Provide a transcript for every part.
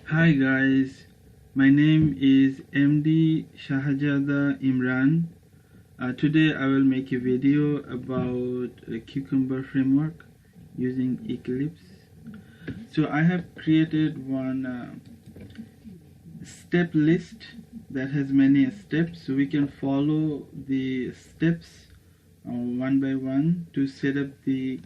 Hi guys, my name is MD Shahajada Imran. Today I will make a video about a Cucumber framework using Eclipse. So I have created one step list that has many steps, so we can follow the steps one by one to set up the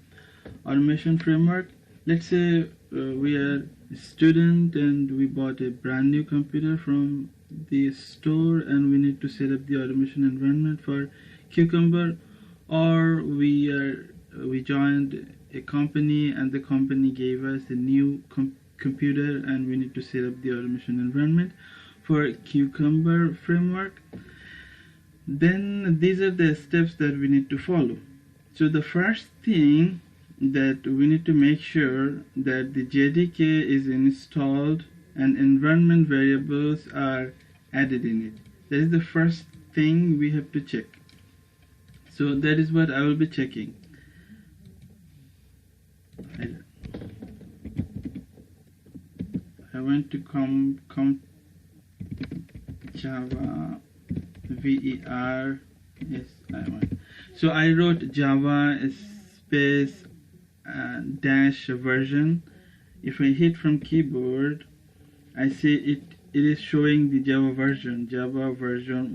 automation framework. Let's say we are a student and we bought a brand new computer from the store and we need to set up the automation environment for Cucumber, or we joined a company and the company gave us a new computer and we need to set up the automation environment for Cucumber framework. Then these are the steps that we need to follow. So the first thing that we need to make sure that the JDK is installed and environment variables are added in it. That is the first thing we have to check. So that is what I will be checking. I went to Java VER. Yes, I went. So I wrote Java space dash version. If I hit from keyboard, I see it is showing the Java version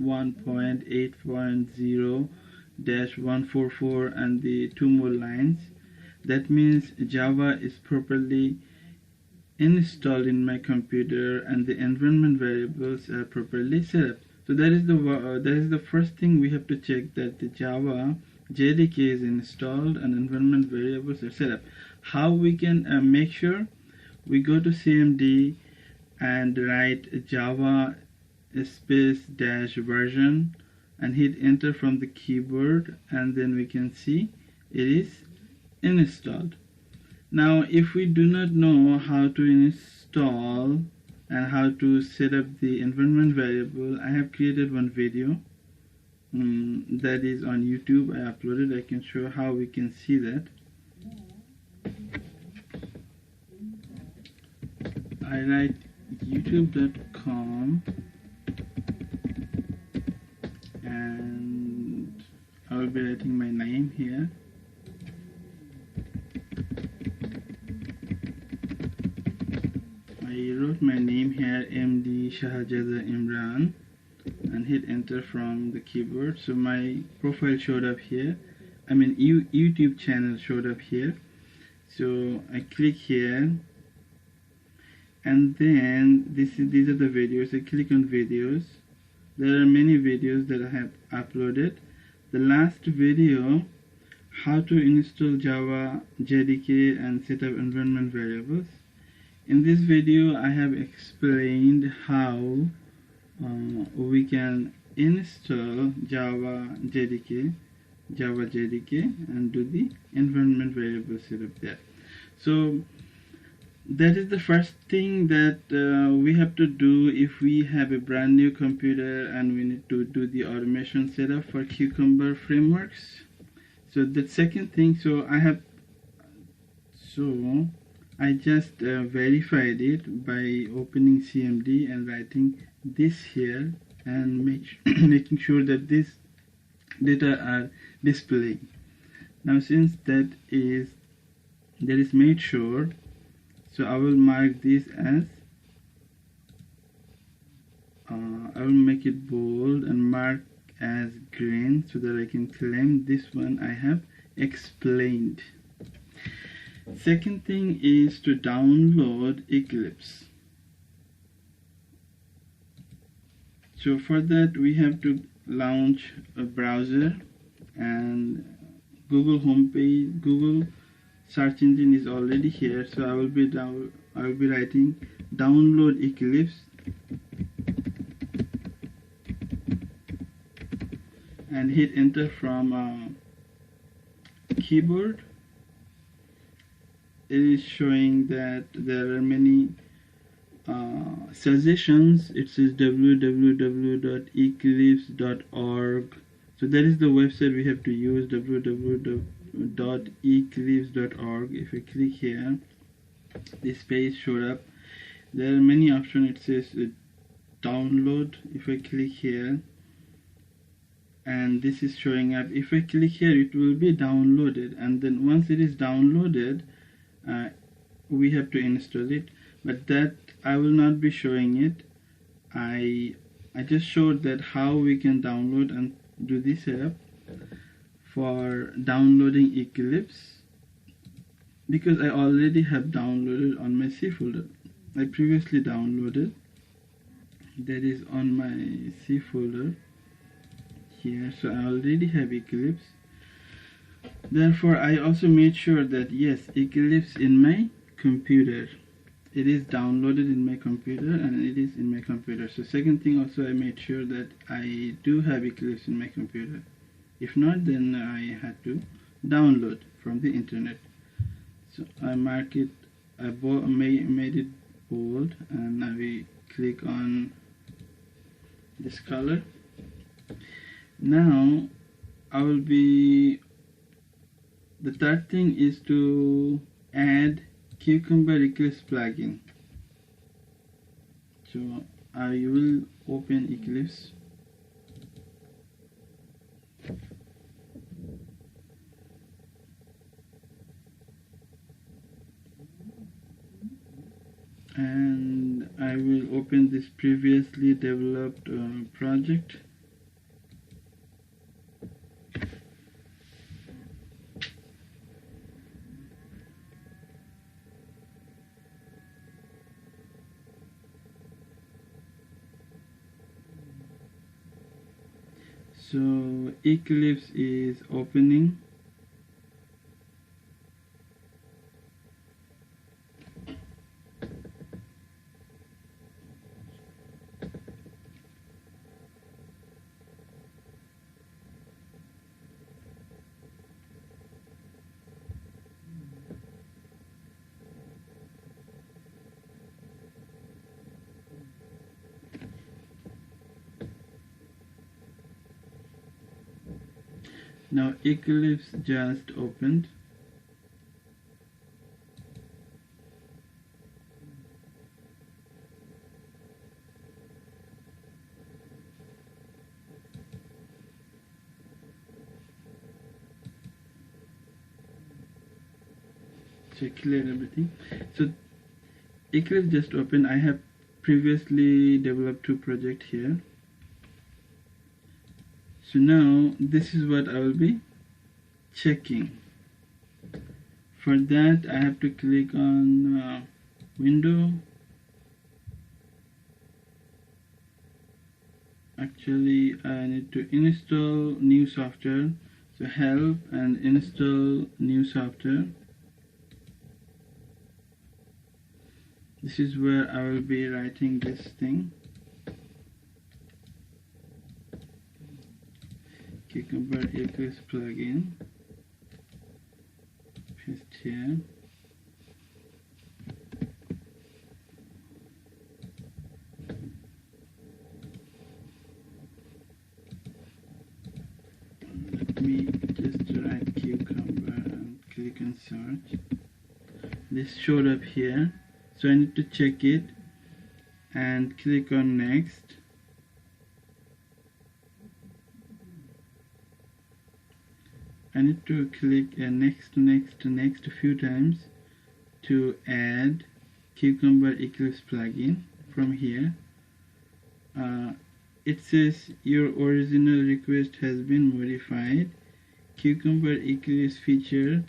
1.8.0-144 and the 2 more lines. That means Java is properly installed in my computer and the environment variables are properly set up. So that is the first thing we have to check, that the Java JDK is installed and environment variables are set up. How we can make sure? We go to CMD and write Java space dash version and hit enter from the keyboard, and then we can see it is installed. Now if we do not know how to install and how to set up the environment variable, I have created one video that is on YouTube. I uploaded. I can show how we can see that. I write youtube.com and I will be writing my name here. I wrote my name here, MD Shahajada Imran, and hit enter from the keyboard. So my profile showed up here. I mean YouTube channel showed up here. So I click here, and then these are the videos. I click on videos. There are many videos that I have uploaded. The last video, how to install Java JDK and set up environment variables. In this video I have explained how we can install Java JDK and do the environment variable setup there. So that is the first thing that we have to do if we have a brand new computer and we need to do the automation setup for Cucumber frameworks. So the second thing, I just verified it by opening CMD and writing this here and making sure that this data are displaying. Now since that is made sure, so I will mark this as I will make it bold and mark as green so that I can claim this one I have explained. Second thing is to download Eclipse. So for that we have to launch a browser, and Google homepage, Google search engine is already here. So I will be writing download Eclipse and hit enter from keyboard. It is showing that there are many suggestions. It says www.eclipse.org. So that is the website we have to use, www.eclipse.org. If I click here, this page showed up. there are many options. It says download. If I click here and this is showing up, if I click here it will be downloaded, and then once it is downloaded we have to install it, but that I will not be showing it. I just showed that how we can download and do this setup for downloading Eclipse, because I already have downloaded on my C folder. I previously downloaded, that is on my C folder here, so I already have Eclipse. Therefore I also made sure that yes, Eclipse in my computer, it is downloaded in my computer and it is in my computer. So second thing, also I made sure that I do have Eclipse in my computer. If not, then I had to download from the internet. So I mark it, I made it bold, and I will click on this color. Now I will be, the third thing is to add Cucumber Eclipse plugin. So I will open Eclipse. And I will open this previously developed project. So Eclipse is opening. Now Eclipse just opened. So clear everything. So Eclipse just opened. I have previously developed two projects here. So now this is what I will be checking. For that I have to click on window. Actually I need to install new software. So help and install new software. This is where I will be writing this thing. Cucumber Eclipse plugin. Paste here. Let me just write Cucumber and click on search. This showed up here, so I need to check it and click on next. I need to click next a few times to add Cucumber Eclipse plugin from here. It says your original request has been modified. Cucumber Eclipse feature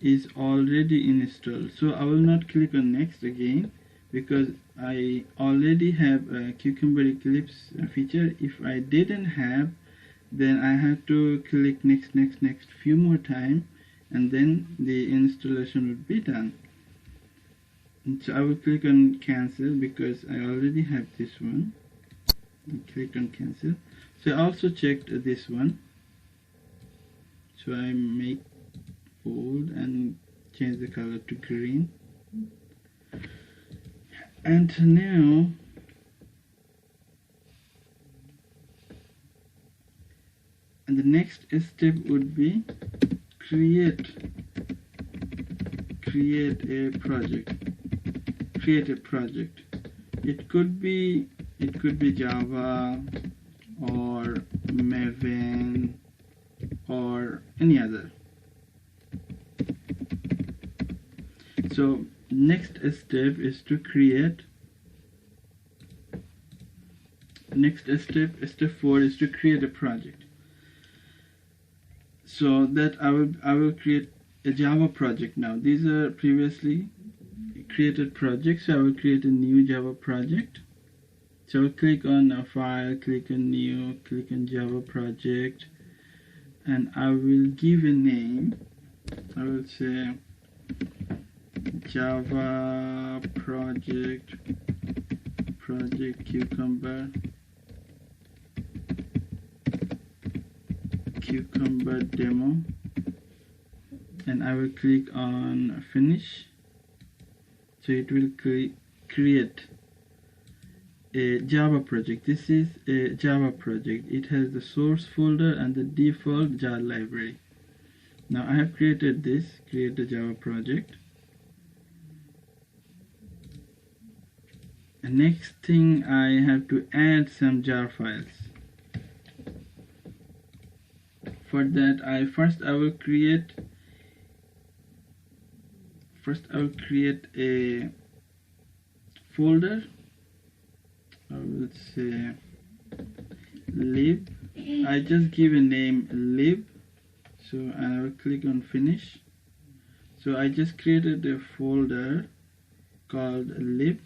is already installed. So I will not click on next again because I already have a Cucumber Eclipse feature. If I didn't have, then I have to click next few more time, and then the installation would be done. And so I will click on cancel because I already have this one. I click on cancel. So I also checked this one. So I make bold and change the color to green. And now the next step would be create a project. It could be Java or Maven or any other. So next step is to create. Step 4 is to create a project. So that I will create a Java project now. These are previously created projects. So I will create a new Java project. So I will click on a file, click on new, click on Java project, and I will give a name. I will say Java project cucumber demo, and I will click on finish. So it will create a Java project. This is a Java project. It has the source folder and the default jar library. Now I have created this, create a Java project. The next thing, I have to add some jar files. For that, I will create a folder. I will say lib. I just give a name lib. So, and I will click on finish. So I just created a folder called lib.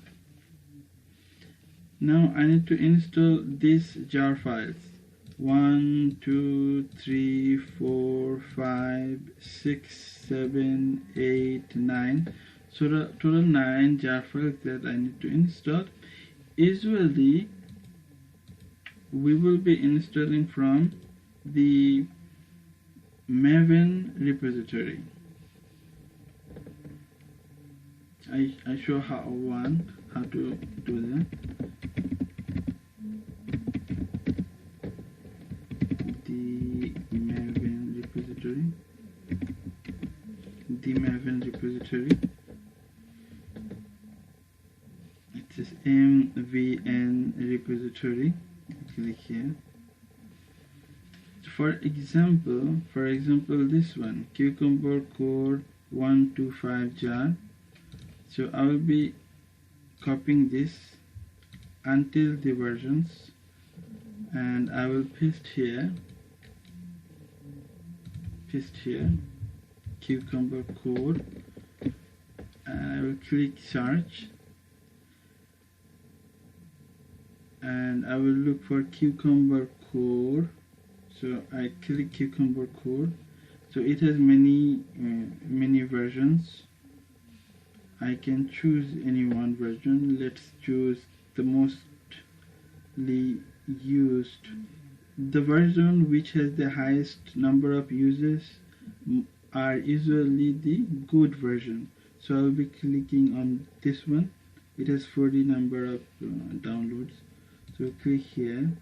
Now I need to install these jar files. 1, 2, 3, 4, 5, 6, 7, 8, 9. So the total 9 jar files that I need to install. Usually we will be installing from the Maven repository. I show how to do that. The Maven repository. It says MVN repository. Click here. For example, this one, Cucumber Core 125 jar. So I will be copying this until the versions, and I will paste here, Cucumber Core, and I will click search, and I will look for Cucumber Core. So I click Cucumber Core. So it has many versions. I can choose any one version. Let's choose the mostly used. The version which has the highest number of users are usually the good version. So I'll be clicking on this one. It has 40 number of downloads. So click here.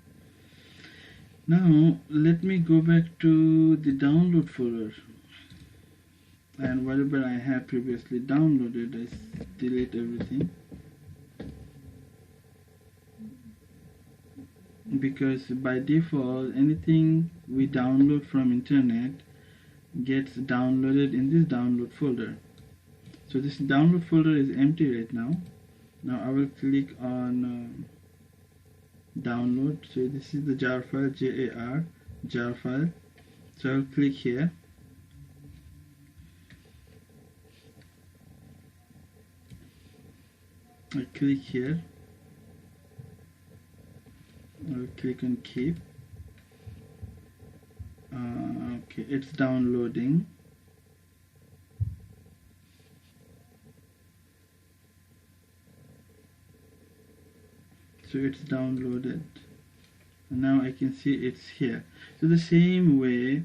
Now let me go back to the download folder, and whatever I have previously downloaded, I delete everything, because by default anything we download from internet gets downloaded in this download folder. So this download folder is empty right now. Now I will click on download. So this is the jar file, jar file. So I'll click here. I click here. I'll click on keep. Okay, it's downloading. So it's downloaded. And now I can see it's here. So the same way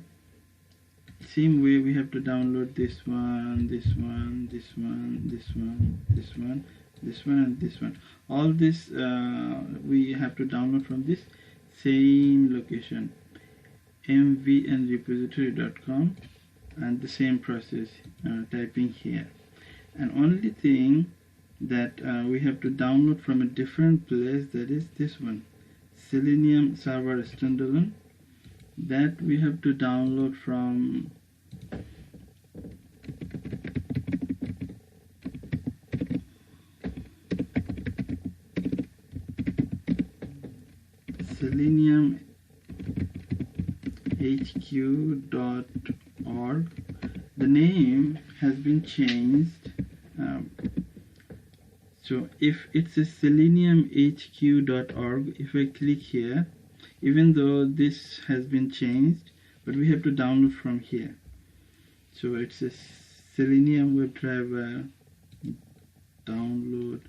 we have to download this one, this one, this one, this one, this one, this one, and this one. All this we have to download from this same location, mvnrepository.com, and the same process, typing here. And only thing that we have to download from a different place, that is this one, Selenium server standalone, that we have to download from seleniumhq.org. The name has been changed, so if it's a seleniumhq.org, if I click here, even though this has been changed, but we have to download from here. So it's a Selenium WebDriver download,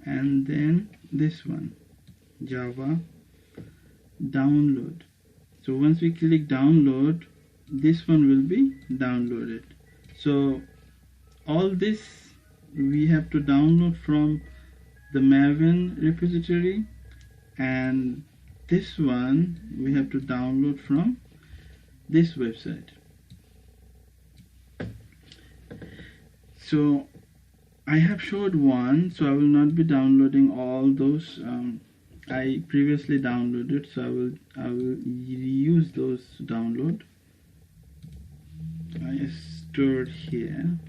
and then this one, Java download. So once we click download, this one will be downloaded. So all this we have to download from the Maven repository, and this one we have to download from this website. So I have showed one, so I will not be downloading all those I previously downloaded, so I will reuse those to download. I stored here.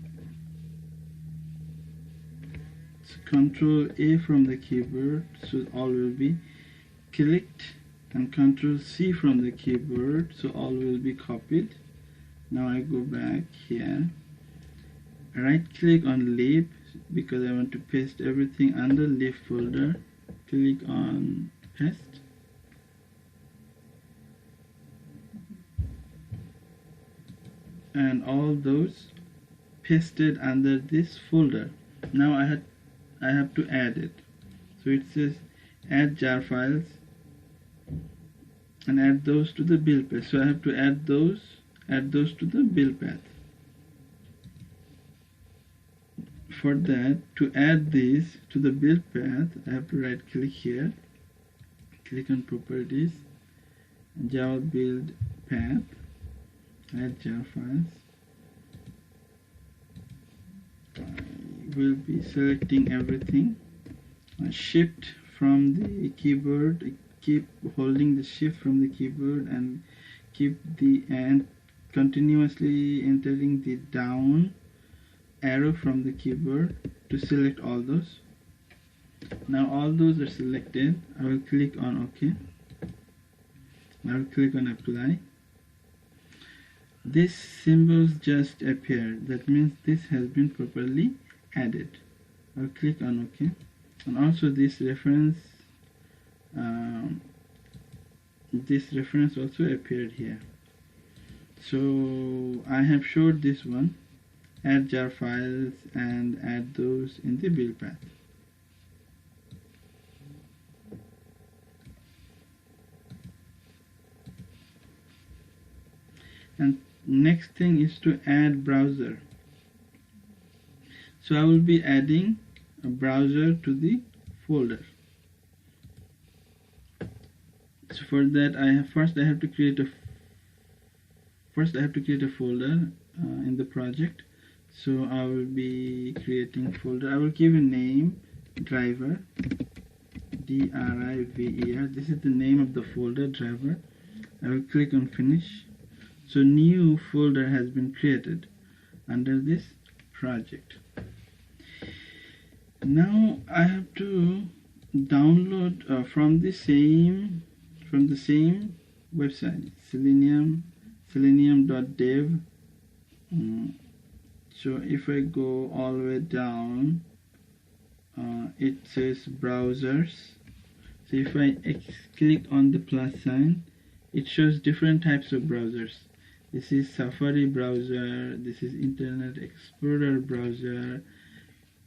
So Control A from the keyboard, so all will be clicked, and Control C from the keyboard, so all will be copied. Now I go back here, right click on lib because I want to paste everything under lib folder. Click on paste, and all those pasted under this folder. Now I have to add it. So it says add jar files and add those to the build path. So I have to add those to the build path. For that, to add this to the build path, I have to right click here, click on properties, Java build path, add jar files. I will be selecting everything, shift from the keyboard, keep holding the shift from the keyboard, and keep the and continuously entering the down arrow from the keyboard to select all those. Now all those are selected. I will click on OK. I will click on apply. This symbols just appeared. That means this has been properly added. I'll click on OK. And also this reference also appeared here. So I have showed this one, add jar files and add those in the build path. And next thing is to add browser. So I will be adding a browser to the folder. So for that I have to create a folder in the project. So I will be creating a folder. I will give a name, driver, driver. This is the name of the folder, driver. I will click on finish. So new folder has been created under this project. Now I have to download from the same website, selenium.dev. So if I go all the way down, it says browsers. So if I click on the plus sign, it shows different types of browsers. This is Safari browser, this is Internet Explorer browser,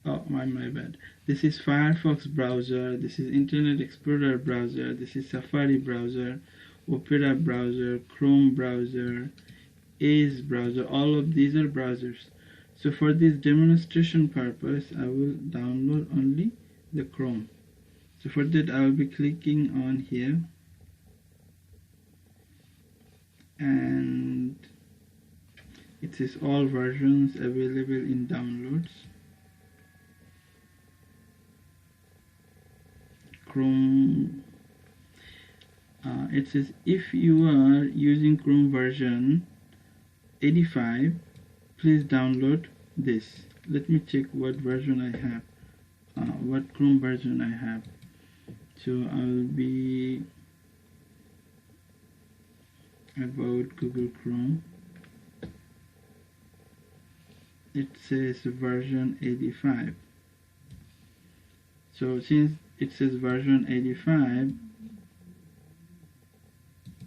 oh my bad, this is Firefox browser, this is Internet Explorer browser, this is Safari browser, Opera browser, Chrome browser, Edge browser. All of these are browsers. So for this demonstration purpose, I will download only the Chrome. So for that, I will be clicking on here, and it says all versions available in downloads. Chrome. It says if you are using Chrome version 85, please download this. Let me check what version I have, what Chrome version I have. So I'll be about Google Chrome. It says version 85. So since it says version 85,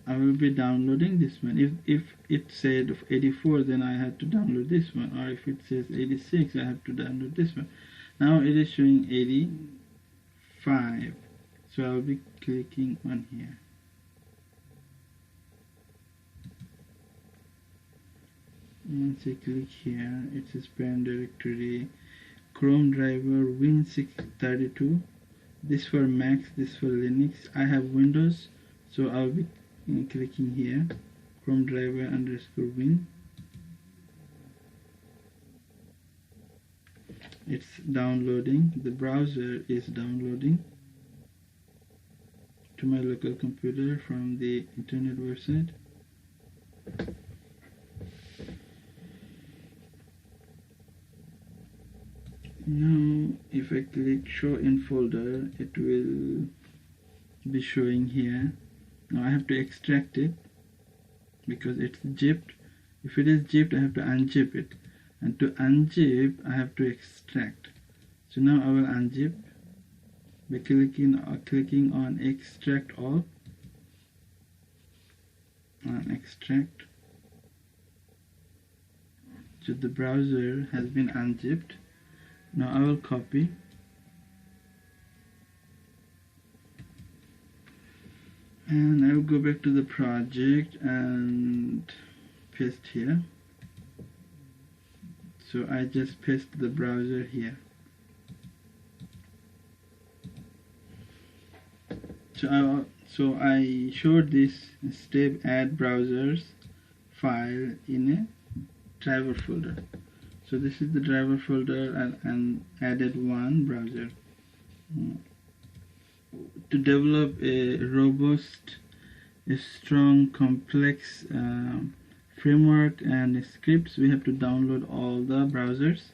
I will be downloading this one. If it said 84, then I had to download this one, or if it says 86, I have to download this one. Now it is showing 85, so I'll be clicking on here. Once I click here, it says parent directory, Chrome driver Win632. This for Mac, this for Linux. I have Windows, so I'll be clicking here, Chrome driver _ Win. It's downloading. The browser is downloading to my local computer from the internet website. Now if I click show in folder, it will be showing here. Now I have to extract it because it's zipped. If it is zipped, I have to unzip it, and to unzip I have to extract. So now I will unzip by clicking on extract all, and extract. So the browser has been unzipped. Now I will copy and I will go back to the project and paste here. So I just paste the browser here. So I showed this step add browsers file in a driver folder. So this is the driver folder, and added one browser. To develop a robust, a strong, complex framework and scripts, we have to download all the browsers.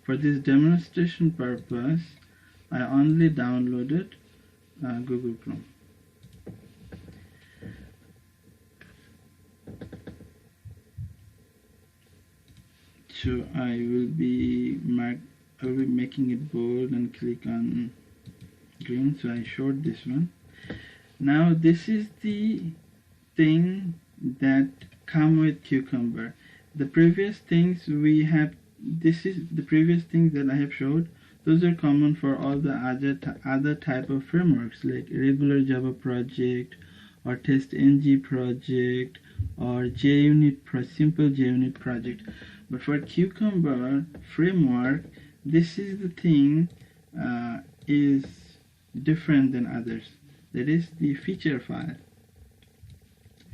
For this demonstration purpose, I only downloaded Google Chrome. So I will be making it bold and click on green. So I showed this one. Now this is the thing that come with Cucumber. The previous things we have, this is the previous things that I have showed. Those are common for all the other type of frameworks like regular Java project or TestNG project or JUnit simple JUnit project. But for Cucumber framework, this is the thing is different than others. That is the feature file.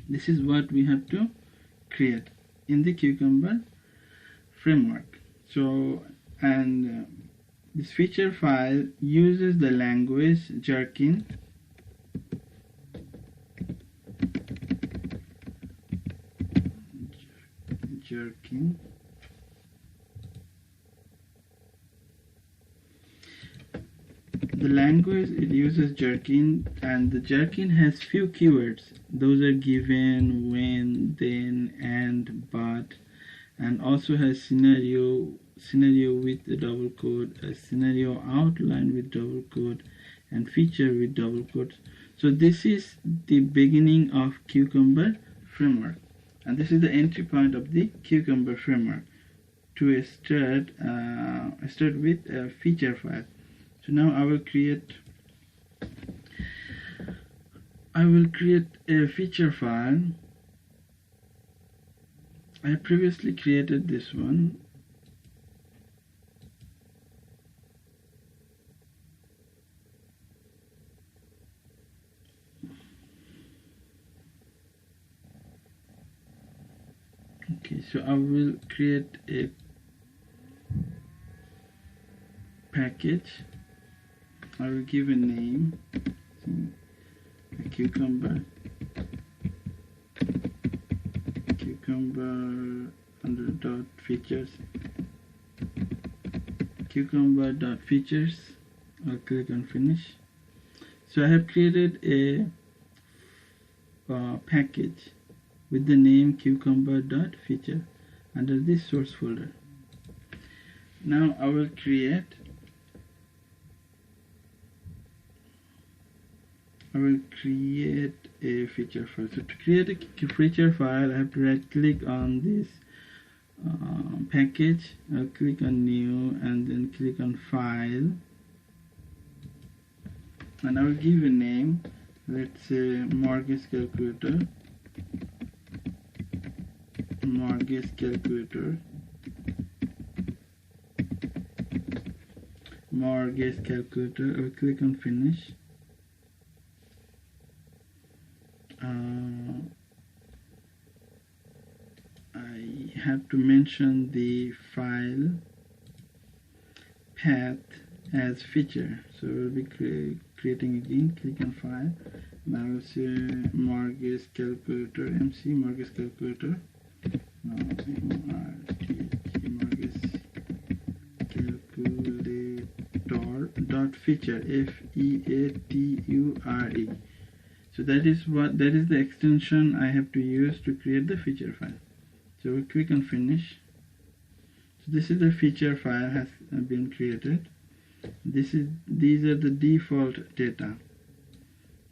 This is what we have to create in the Cucumber framework. So, and this feature file uses the language Jerkin. The language, it uses Jerkin, and the Jerkin has few keywords. Those are given, when, then, and, but, and also has scenario with the double quote, a scenario outline with double quote, and feature with double quotes. So this is the beginning of Cucumber framework, and this is the entry point of the Cucumber framework to start with a feature file. So now I will create a feature file. I previously created this one. Okay, so I will create a package. I will give a name using a cucumber under dot features, cucumber dot features. I'll click on finish. So I have created a package with the name cucumber.feature under this source folder. Now I will create a feature file. So to create a feature file, I have to right click on this package. I'll click on new and then click on file, and I will give a name. Let's say mortgage calculator. Mortgage calculator. I will click on finish. I have to mention the file path as feature. So we'll be creating again. Click on file. Now I will say mortgage calculator, MC mortgage calculator. Mortgage calculator dot feature, feature. So that is the extension I have to use to create the feature file. So we click on finish. So this is the feature file has been created. These are the default data.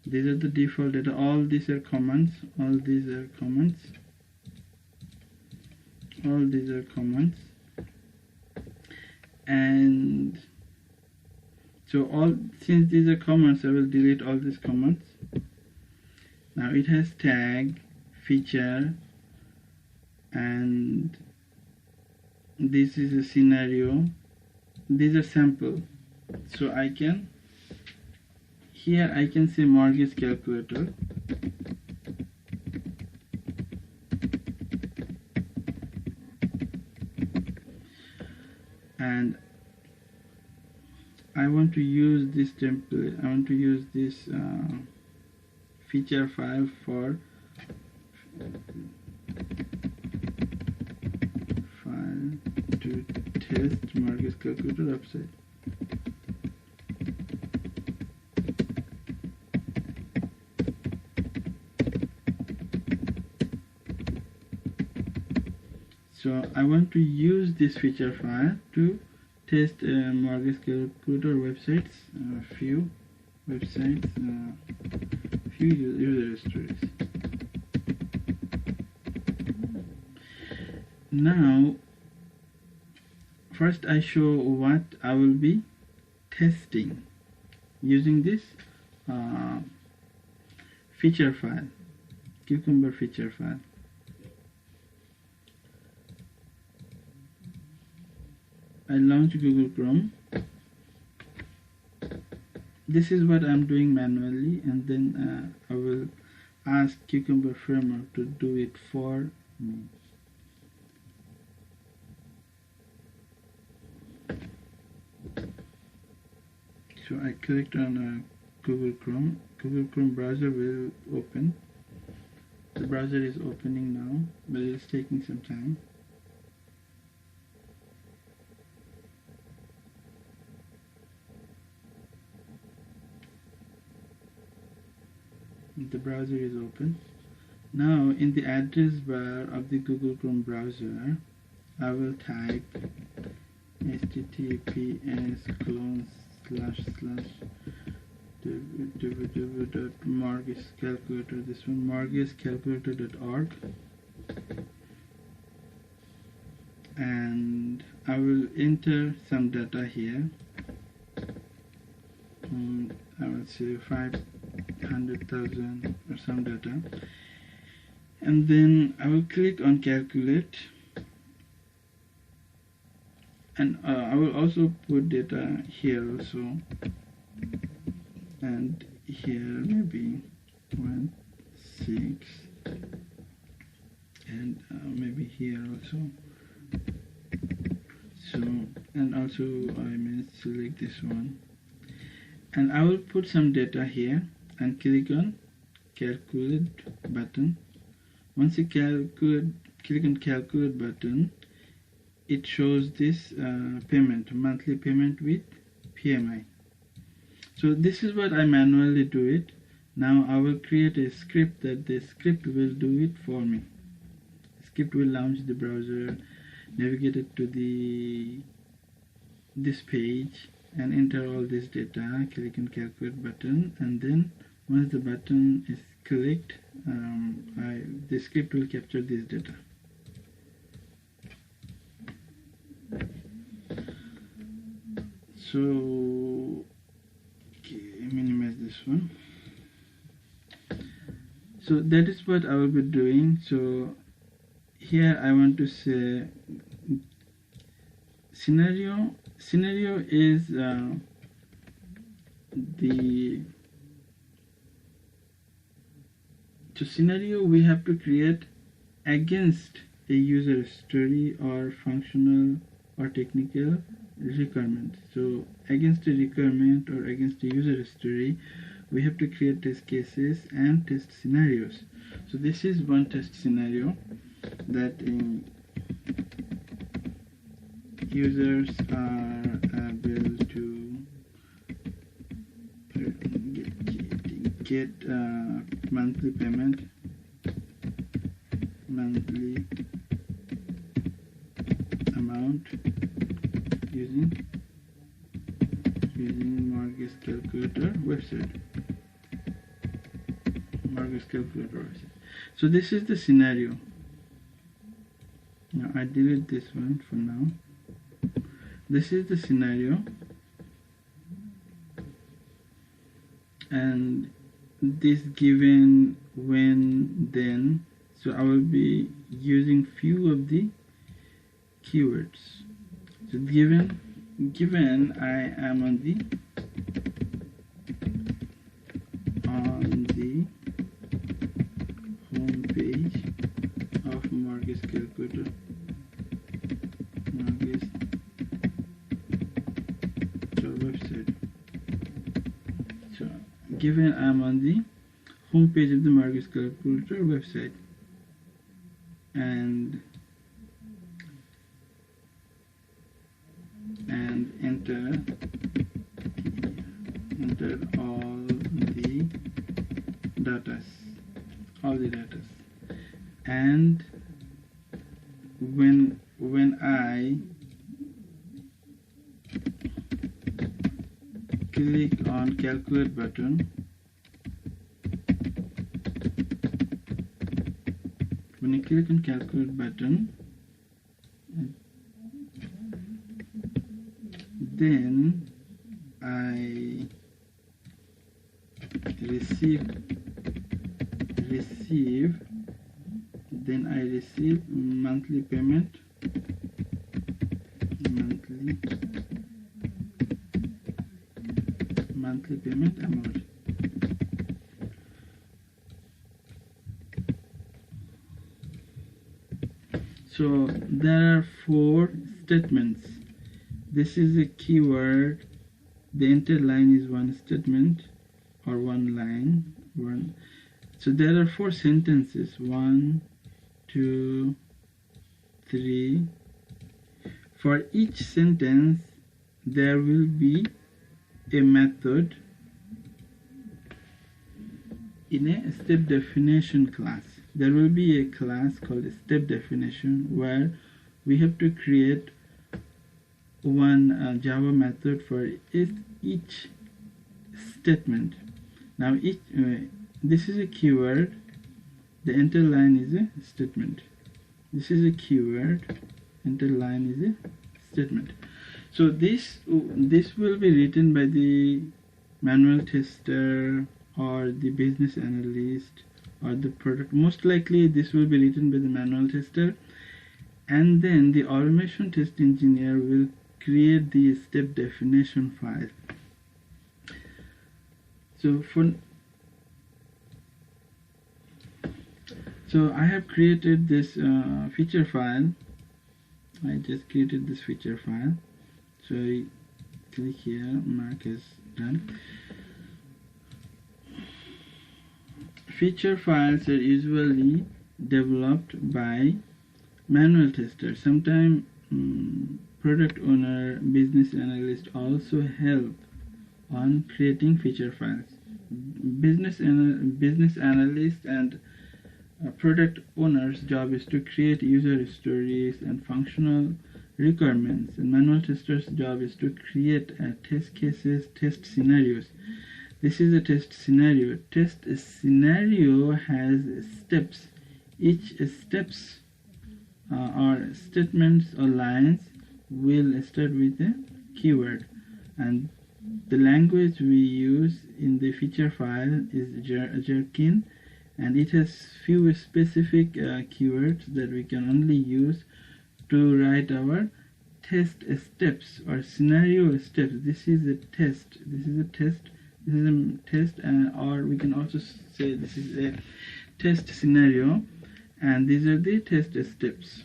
These are the default data. All these are comments. All these are comments. And so since these are comments, I will delete all these comments. Now it has tag, feature, and this is a scenario. These are sample. So here I can say mortgage calculator. And I want to use this template. I want to use this feature file for to test mortgage calculator website. So I want to use this feature file to test mortgage calculator websites, few websites, few user stories. Now, first I show what I will be testing using this feature file, cucumber feature file. I launch Google Chrome. This is what I'm doing manually, and then I will ask Cucumber Framework to do it for me. So I clicked on Google Chrome. Google Chrome browser will open. The browser is opening now, but it's taking some time. The browser is open. Now in the address bar of the Google Chrome browser, I will type https://www.mortgagecalculator, this one, mortgagecalculator.org, and I will enter some data here. I will say 500,000 or some data, and then I will click on calculate, and I will also put data here also, and here maybe 1, 6, and maybe here also. So, and also I may select this one, and I will put some data here. and click on calculate button. Once you click on calculate button, it shows this monthly payment with PMI. So this is what I manually do it. Now I will create a script that the script will do it for me. The script will launch the browser, navigate it to this page, and enter all this data. Click on calculate button, and then once the button is clicked, the script will capture this data. So minimize this one. So that is what I will be doing. So here I want to say scenario is scenario we have to create against a user story or functional or technical requirement. So against a requirement or against a user story, we have to create test cases and test scenarios. So this is one test scenario that users are able to get monthly payment, monthly amount using mortgage calculator website. So this is the scenario. Now I delete this one for now. This is the scenario, and this given, when, then. So I will be using few of the keywords. So given I am on the home page of mortgage calculator, website. So given I'm on the home page of the mortgage calculator website, and enter all the datas, and when I click on calculate button, when I click on calculate button, then I receive monthly payment, monthly payment amount. So there are 4 statements. This is a keyword. The entire line is one statement or one line. So there are 4 sentences. 1, 2, 3. For each sentence, there will be a method in a step definition class. There will be a class called a step definition where we have to create one Java method for each statement. Now this is a keyword. The entire line is a statement. This is a keyword. Entire line is a statement. So this will be written by the manual tester or the business analyst or the product. Most likely this will be written by the manual tester, and then the automation test engineer will create the step definition file. So I have created this feature file. I just created this feature file. So I click here, mark as done. feature files are usually developed by manual testers. Sometimes product owner, business analyst also help on creating feature files. Business analyst and product owner's job is to create user stories and functional requirements, and manual tester's job is to create test cases, test scenarios. This is a test scenario. Test scenario has steps. Each steps or statements or lines will start with a keyword, and the language we use in the feature file is Jerkin, and it has few specific keywords that we can only use to write our test steps or scenario steps. This is a test. This is a test. This is a test, or we can also say this is a test scenario, and these are the test steps.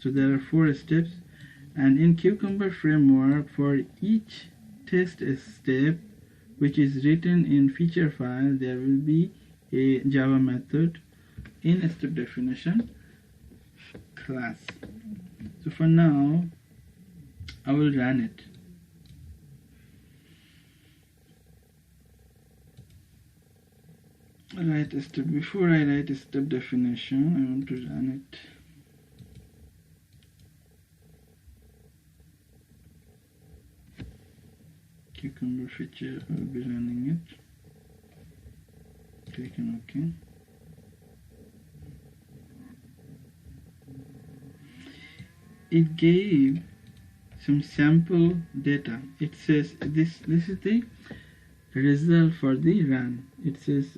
So there are 4 steps, and in Cucumber framework, for each test step which is written in feature file, there will be a Java method in a step definition class. So for now, I will run it. Before I write a step definition, I want to run it. Cucumber feature, I will be running it. Click on OK. It gave some sample data. It says this is the result for the run. It says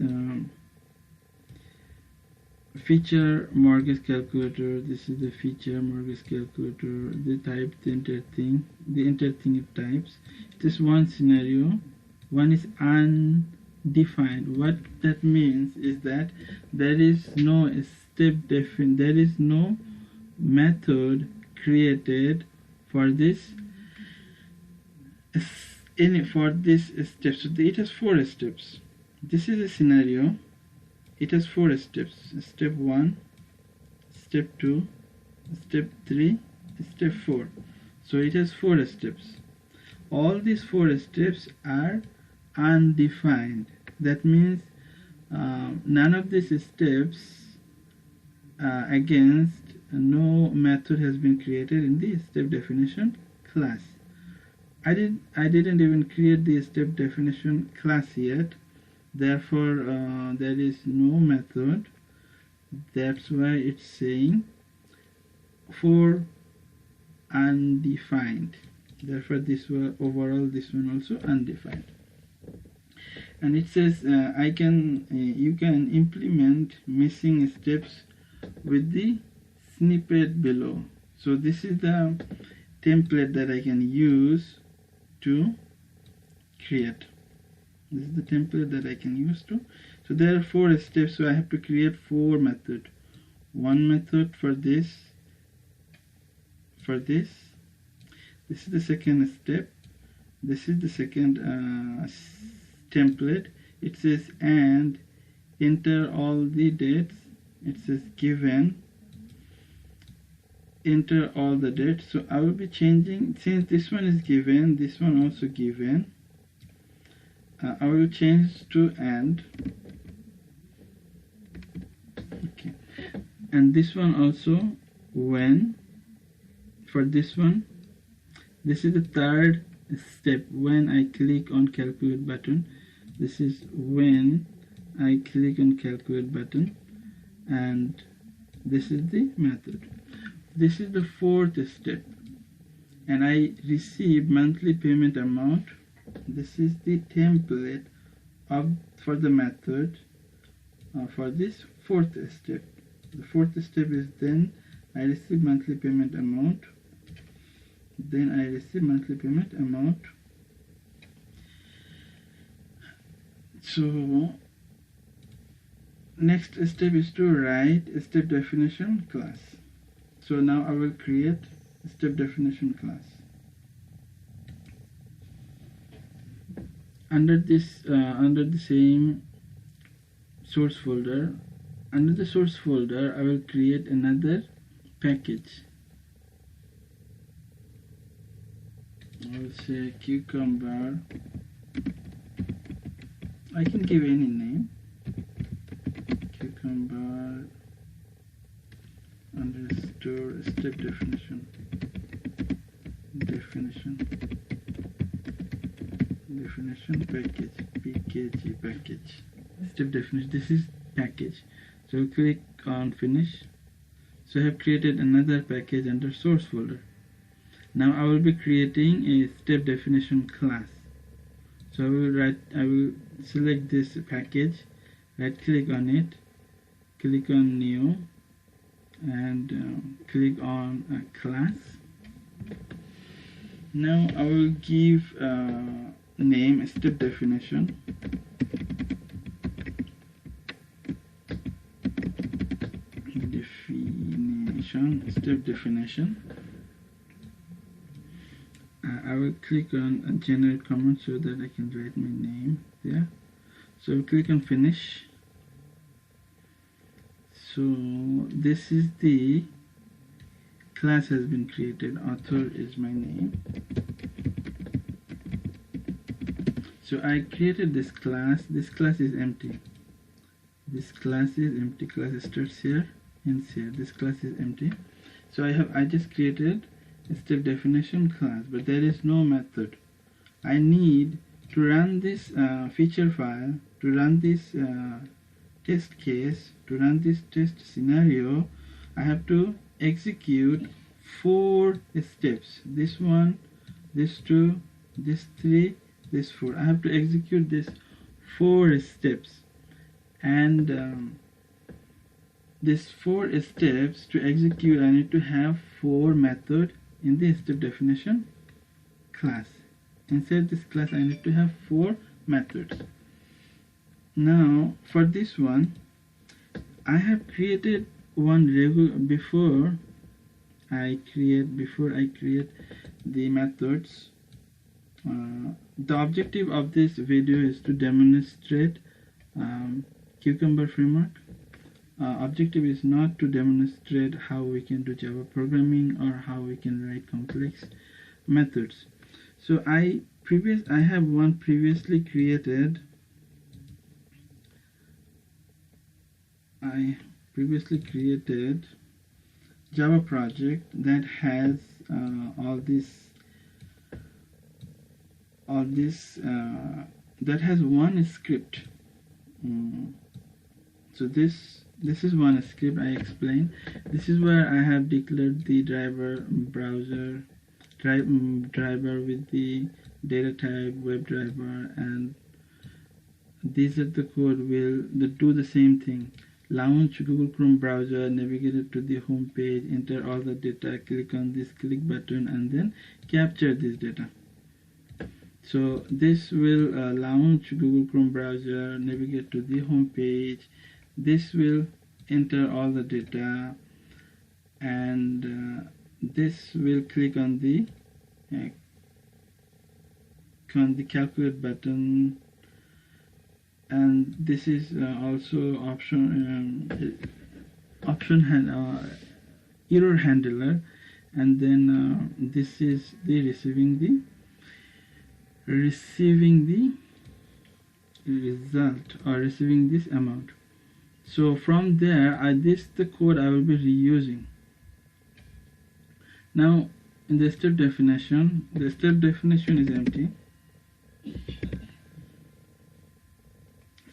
feature mortgage calculator. This is the feature mortgage calculator. The type, the entire thing it types. This one scenario, one is undefined. What that means is that there is no step there is no method created for this step. So it has 4 steps. This is a scenario. It has 4 steps. Step 1, step 2, step 3, step 4. So it has 4 steps. All these 4 steps are undefined. That means none of these steps against no method has been created in the step definition class. I didn't even create the step definition class yet. Therefore, there is no method. That's why it's saying 4 undefined. Therefore, this one overall, this one also undefined. And it says you can implement missing steps with the snippet below. So this is the template that I can use to create. This is the template that I can use to. So there are 4 steps, so I have to create 4 methods. One method for this. This is the second step. This is the second template. It says and enter all the dates. It says given. Enter all the dates. So I will be changing, since this one is given, this one also given. I will change to and. Okay. And this one also when. For this one, this is the third step. When I click on calculate button, this is when I click on calculate button, and this is the method. This is the 4th step, and I receive monthly payment amount. This is the template for the method for this 4th step. The 4th step is then I receive monthly payment amount. Then I receive monthly payment amount. So next step is to write a step definition class. So now I will create a step definition class. Under this under the source folder. Under the source folder, I will create another package. I will say cucumber. I can give any name. Cucumber underscore step definition package, pkg package, step definition. This is package. So click on finish. So I have created another package under source folder. Now I will be creating a step definition class. So I will select this package, right click on it, click on new, and click on class. Now I will give name step definition. Step definition. I will click on generate comment so that I can write my name there. So I'll click on finish. So this is the class has been created. Author is my name. So I created this class. This class is empty. This class is empty. Class starts here, ends here. This class is empty. So I just created a step definition class, but there is no method. I need to run this feature file, to run this test case, to run this test scenario. I have to execute 4 steps. This one, this 2, this 3, this 4. I have to execute this 4 steps, and these 4 steps to execute, I need to have 4 methods in the step definition class. Inside this class, I need to have 4 methods. Now, for this one, I have created one regular before I create the methods. The objective of this video is to demonstrate Cucumber framework. Objective is not to demonstrate how we can do Java programming or how we can write complex methods. So I have one previously created. I previously created Java project that has that has one script. So this is one script I explained. This is where I have declared the driver with the data type WebDriver, and these are the code will do the same thing. Launch Google Chrome browser, navigate it to the home page, enter all the data, click on this click button, and then capture this data. So this will launch Google Chrome browser, navigate to the home page. This will enter all the data, and this will click on the calculate button, and this is also error handler, and then this is the receiving the result or receiving this amount. So from there, this is the code I will be reusing. Now in the step definition is empty.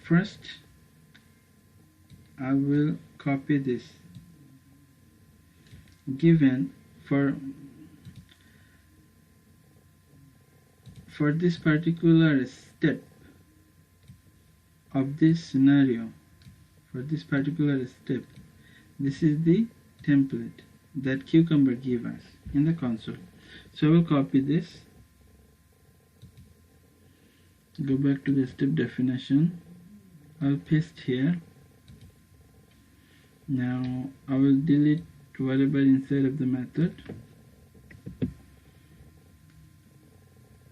First, I will copy this. Given for this particular step of this scenario, this is the template that Cucumber gave us in the console. So I will copy this, go back to the step definition, I'll paste here. Now I will delete whatever inside of the method.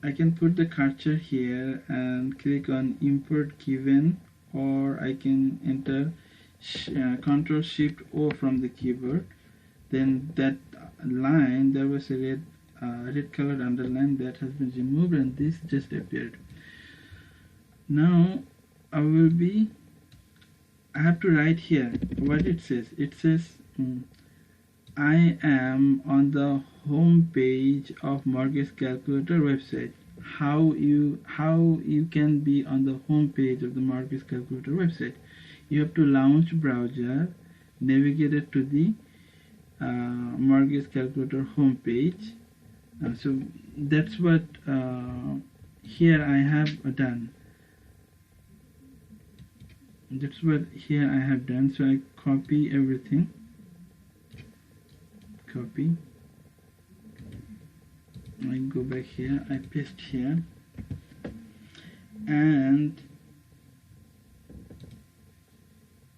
I can put the cursor here and click on import given or I can enter Control Shift O from the keyboard. Then that line, there was a red colored underline that has been removed, and this just appeared. Now I have to write here what it says. It says I am on the home page of Mortgage Calculator website. How you can be on the home page of the Mortgage Calculator website? You have to launch browser, navigate it to the Mortgage Calculator home page. So that's what here I have done. That's what here I have done. So I copy everything. Copy. I go back here. I paste here, and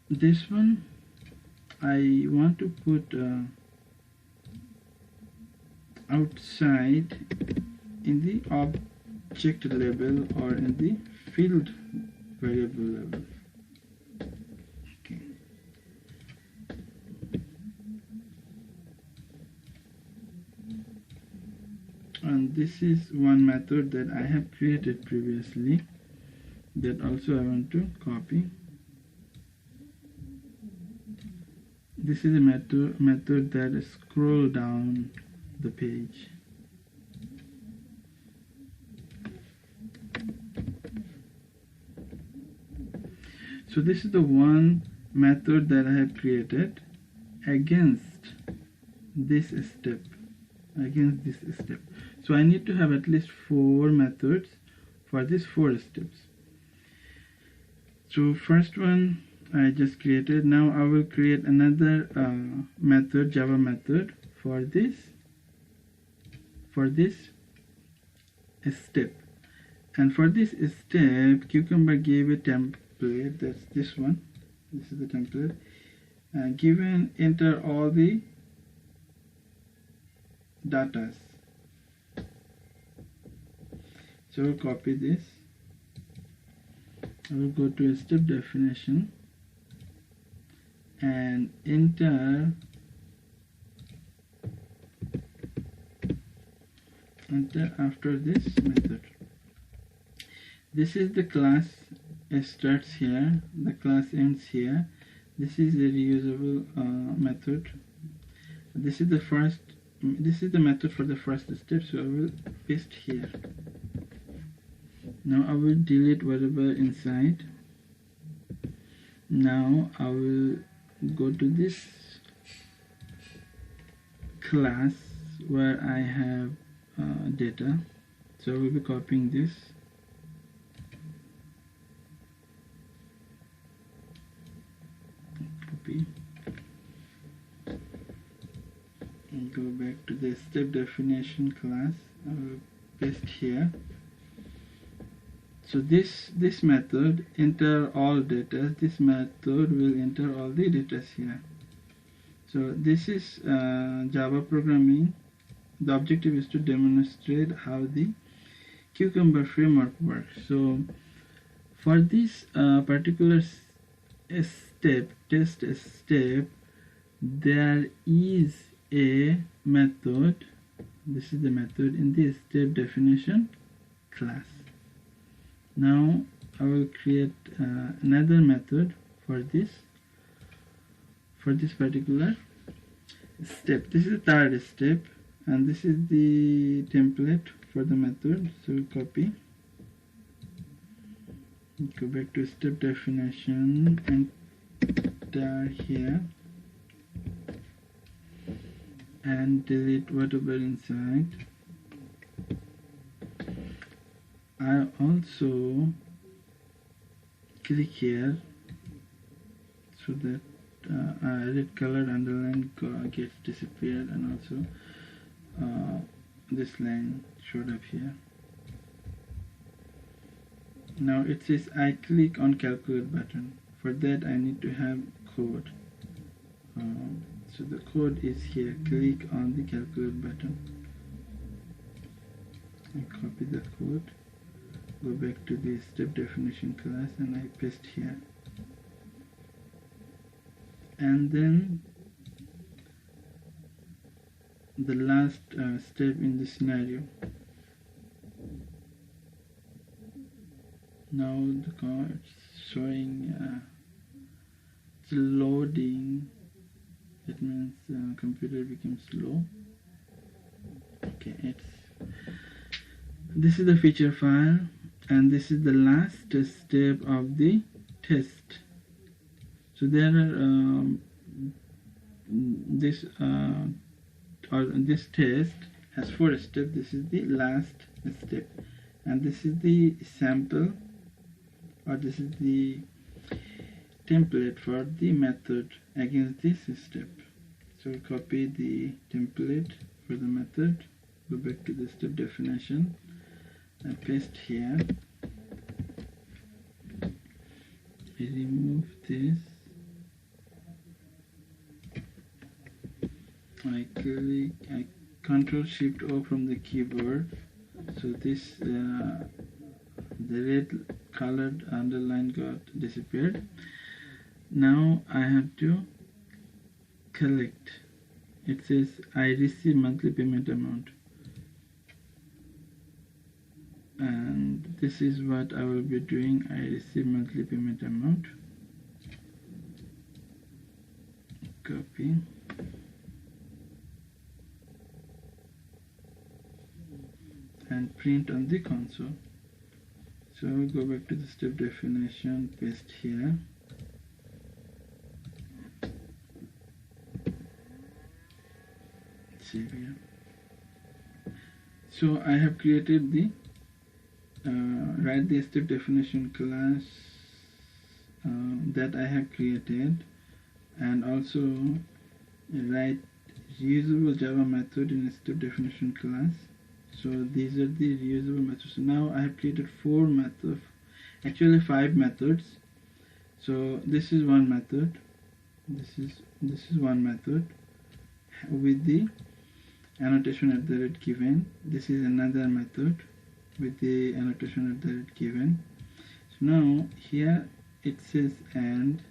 this one I want to put outside in the object level or in the field variable level. Okay. And this is one method that I have created previously that also I want to copy. This is a method that scroll down the page. So this is the one method that I have created against this step. So I need to have at least 4 methods for these 4 steps. So first one I just created. Now I will create another method, Java method for this step. And for this step, Cucumber gave a template. That's this one. This is the template. Given enter all the datas. So I'll copy this. I will go to a step definition and enter after this method. This is the class. It starts here, the class ends here. This is a reusable method. This is the method for the first step, so I will paste here. Now I will delete whatever inside. Now I will go to this class where I have data. So I will be copying this. Copy. And go back to the step definition class. I will paste here. So this method enter all data. This method will enter all the data here. So this is Java programming. The objective is to demonstrate how the Cucumber framework works. So for this particular step, test step, there is a method. This is the method in the step definition class. Now I will create another method for this particular step. This is the third step, and this is the template for the method. So copy, go back to step definition and enter here and delete whatever inside. I also click here so that red colored underline gets disappeared, and also this line showed up here. Now it says I click on calculate button. For that I need to have code. So the code is here. Click on the calculate button. I copy the code. go back to the step definition class and I paste here. And then the last step in the scenario. Now the code is showing it's loading. It means computer becomes slow. Okay, this is the feature file, and this is the last step of the test. So there are this test has 4 steps. This is the last step, and this is the sample, or this is the template for the method against this step. So copy the template for the method, go back to the step definition and paste here. I remove this. I Control Shift O from the keyboard. So this the red colored underline got disappeared. Now I have to collect. It says I receive monthly payment amount, and this is what I will be doing. I receive monthly payment amount. Copy. And print on the console. So we go back to the step definition, paste here. Save here. So I have created the write the step definition class that I have created, and also write reusable Java method in a step definition class. So these are the reusable methods. So now I have created 4 methods, actually 5 methods. So this is one method, this is one method with the annotation @ given. This is another method with the annotation @ given. So now here it says and,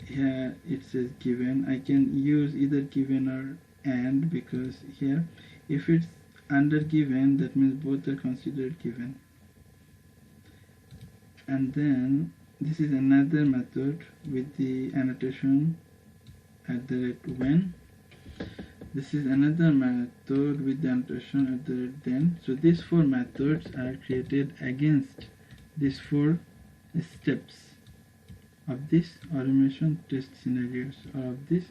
here it says given. I can use either given or and, because here if it's under given, that means both are considered given. And then this is another method with the annotation @when. This is another method with the annotation @then. So these 4 methods are created against these 4 steps of this automation test scenarios, or of this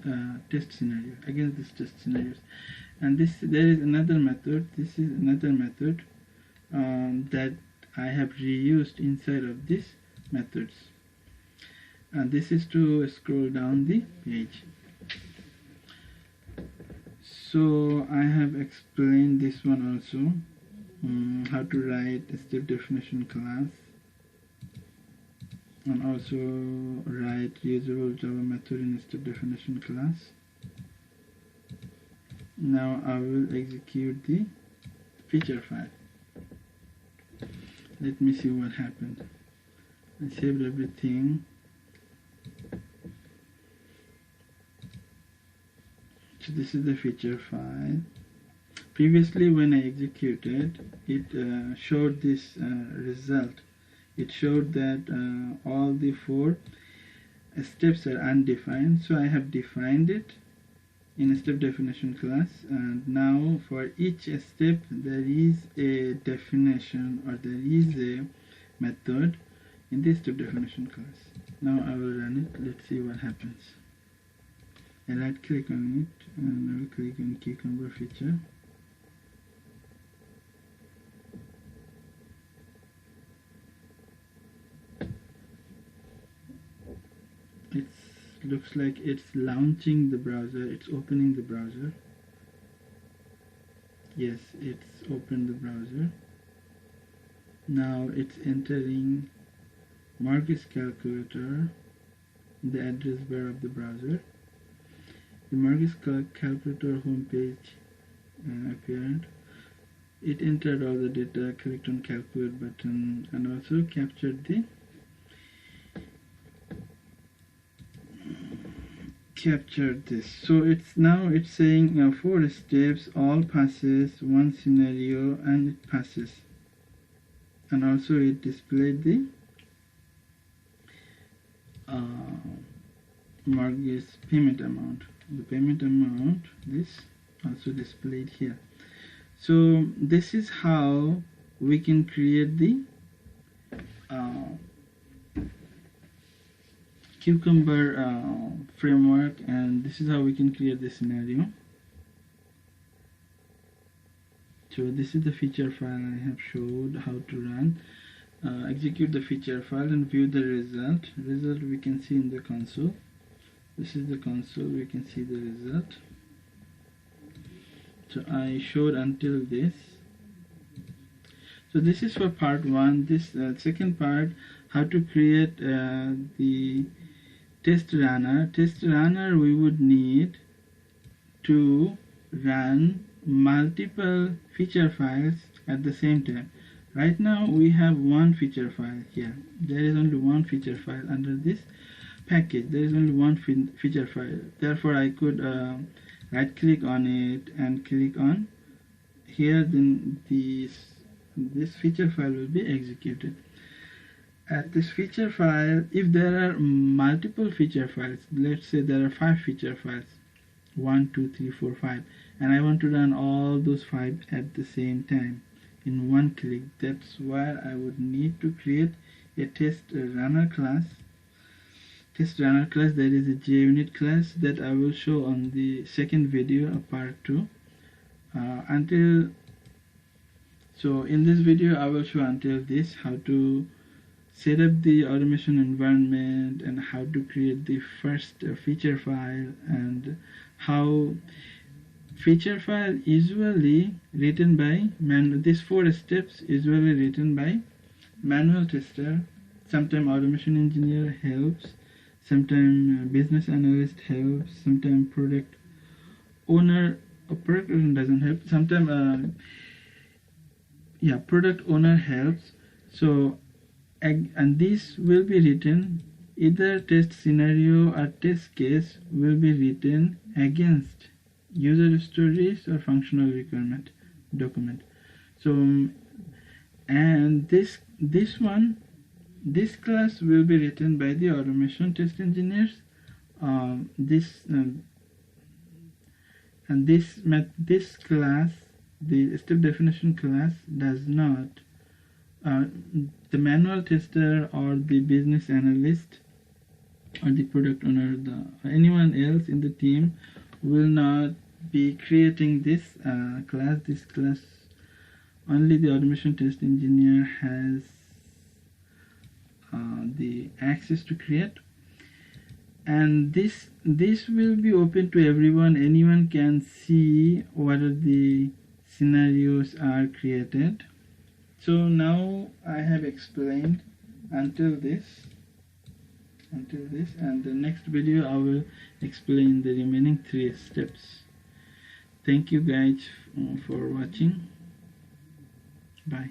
test scenario, against this test scenarios. And there is another method. This is another method that I have reused inside of these methods. And this is to scroll down the page. So I have explained this one also, how to write a step definition class, and also write reusable Java method in a step definition class. Now I will execute the feature file. Let me see what happened. I saved everything. So this is the feature file. Previously when I executed, it showed this result. It showed that all the 4 steps are undefined. So I have defined it in a step definition class, and now for each step there is a definition, or there is a method in this step definition class. Now I will run it. Let's see what happens. I right click on it and I will click on cucumber feature. It looks like it's launching the browser, it's opening the browser. Yes, it's opened the browser. Now it's entering mortgage calculator in the address bar of the browser. The mortgage calculator homepage appeared. it entered all the data, clicked on calculate button, and also captured this. So it's saying 4 steps, all passes, 1 scenario, and it passes. And also it displayed the mortgage payment amount. The payment amount is also displayed here. So this is how we can create the Cucumber framework, and this is how we can create the scenario. So this is the feature file I have showed how to run. Execute the feature file and view the result. Result we can see in the console. This is the console, we can see the result. So I showed until this. So this is for part 1. This second part, how to create the test runner. Test runner we would need to run multiple feature files at the same time. Right now we have one feature file here. There is only one feature file under this package. There is only one feature file. Therefore I could right click on it and click on here, then this feature file will be executed. At this feature file, if there are multiple feature files, let's say there are 5 feature files, 1, 2, 3, 4, 5, and I want to run all those 5 at the same time in one click, that's why I would need to create a test runner class. Test runner class, there is a JUnit class that I will show on the second video of part 2. So in this video I will show until this, how to set up the automation environment and how to create the first feature file, and how feature file usually written by these 4 steps usually written by manual tester. Sometimes automation engineer helps, sometimes business analyst helps, sometimes product owner doesn't help, sometimes product owner helps. So and this will be written, either test scenario or test case will be written against user stories or functional requirement document. So and this class will be written by the automation test engineers. This class, the step definition class, does not the manual tester or the business analyst or the product owner, anyone else in the team will not be creating this class. This class only the automation test engineer has the access to create, and this will be open to everyone. Anyone can see whether the scenarios are created. So now I have explained until this, and the next video I will explain the remaining 3 steps. Thank you guys for watching. Bye.